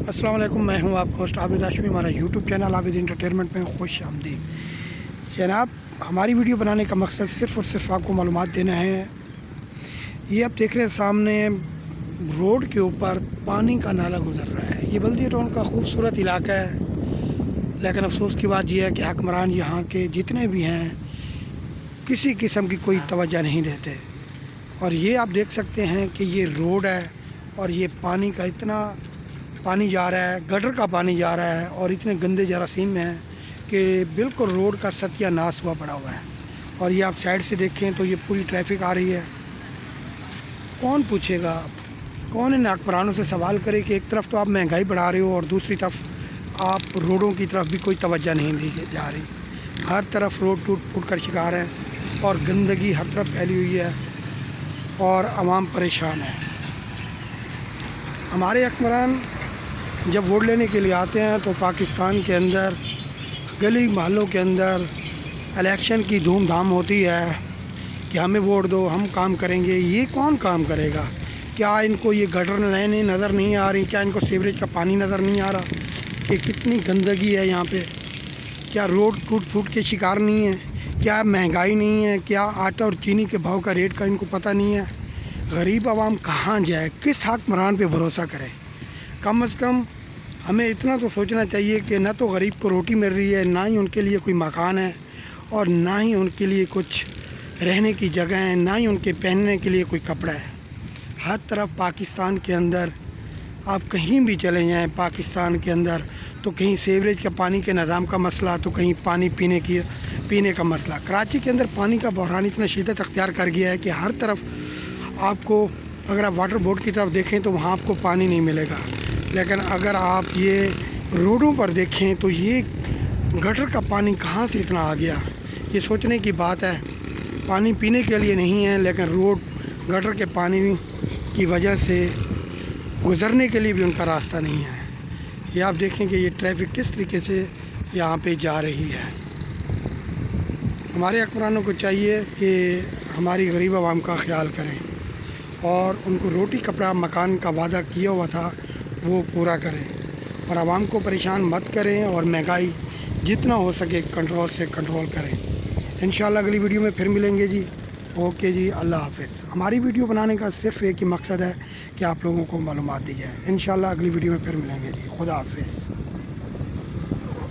अस्सलाम वालेकुम, मैं हूं आपका होस्ट आबिद हाशमी। हमारा यूट्यूब चैनल आबिद इंटरटेनमेंट में खुश आमदीद। जनाब, हमारी वीडियो बनाने का मकसद सिर्फ़ और सिर्फ आपको मालूमात देना है। ये आप देख रहे हैं सामने रोड के ऊपर पानी का नाला गुज़र रहा है। ये बल्दिया टाउन का खूबसूरत इलाका है, लेकिन अफसोस की बात यह है कि हुक्मरान यहाँ के जितने भी हैं किसी किस्म की कोई तवज्जो नहीं देते। और ये आप देख सकते हैं कि ये रोड है और ये पानी का इतना पानी जा रहा है, गटर का पानी जा रहा है और इतने गंदे जरासीम में है कि बिल्कुल रोड का सत्यानाश हुआ पड़ा हुआ है। और ये आप साइड से देखें तो ये पूरी ट्रैफिक आ रही है। कौन पूछेगा, कौन इन हुक्मरानों से सवाल करे कि एक तरफ तो आप महंगाई बढ़ा रहे हो और दूसरी तरफ आप रोडों की तरफ भी कोई तवज्जो नहीं दी जा रही। हर तरफ रोड टूट फूट कर शिकार है और गंदगी हर तरफ फैली हुई है और आवाम परेशान है। हमारे हुक्मरान जब वोट लेने के लिए आते हैं तो पाकिस्तान के अंदर गली मोहल्लों के अंदर इलेक्शन की धूमधाम होती है कि हमें वोट दो, हम काम करेंगे। ये कौन काम करेगा? क्या इनको ये गटर लाइनें नज़र नहीं आ रही? क्या इनको सीवरेज का पानी नज़र नहीं आ रहा कि कितनी गंदगी है यहाँ पे? क्या रोड टूट फूट के शिकार नहीं है? क्या महंगाई नहीं है? क्या आटा और चीनी के भाव का रेट का इनको पता नहीं है? गरीब आवाम कहाँ जाए, किस हुक्मरान पे भरोसा करे? कम से कम हमें इतना तो सोचना चाहिए कि न तो गरीब को रोटी मिल रही है, ना ही उनके लिए कोई मकान है और ना ही उनके लिए कुछ रहने की जगह है, ना ही उनके पहनने के लिए कोई कपड़ा है। हर तरफ पाकिस्तान के अंदर आप कहीं भी चले जाएं पाकिस्तान के अंदर तो कहीं सीवरेज का पानी के निज़ाम का मसला, तो कहीं पानी पीने का मसला। कराची के अंदर पानी का बहरान इतना शिद्दत अख्तियार कर गया है कि हर तरफ आपको, अगर आप वाटर बोर्ड की तरफ देखें तो वहाँ आपको पानी नहीं मिलेगा, लेकिन अगर आप ये रोडों पर देखें तो ये गटर का पानी कहाँ से इतना आ गया। ये सोचने की बात है। पानी पीने के लिए नहीं है, लेकिन रोड गटर के पानी की वजह से गुज़रने के लिए भी उनका रास्ता नहीं है। ये आप देखें कि ये ट्रैफिक किस तरीके से यहाँ पे जा रही है। हमारे हुक्मरानों को चाहिए कि हमारी गरीब आवाम का ख्याल करें और उनको रोटी कपड़ा मकान का वादा किया हुआ था वो पूरा करें और आवाम को परेशान मत करें और महंगाई जितना हो सके कंट्रोल से कंट्रोल करें। इंशाल्लाह अगली वीडियो में फिर मिलेंगे जी। ओके जी, अल्लाह हाफ़िज़। हमारी वीडियो बनाने का सिर्फ एक ही मकसद है कि आप लोगों को मालूमात दी जाए। इंशाल्लाह अगली वीडियो में फिर मिलेंगे जी। खुदा हाफ़िज़।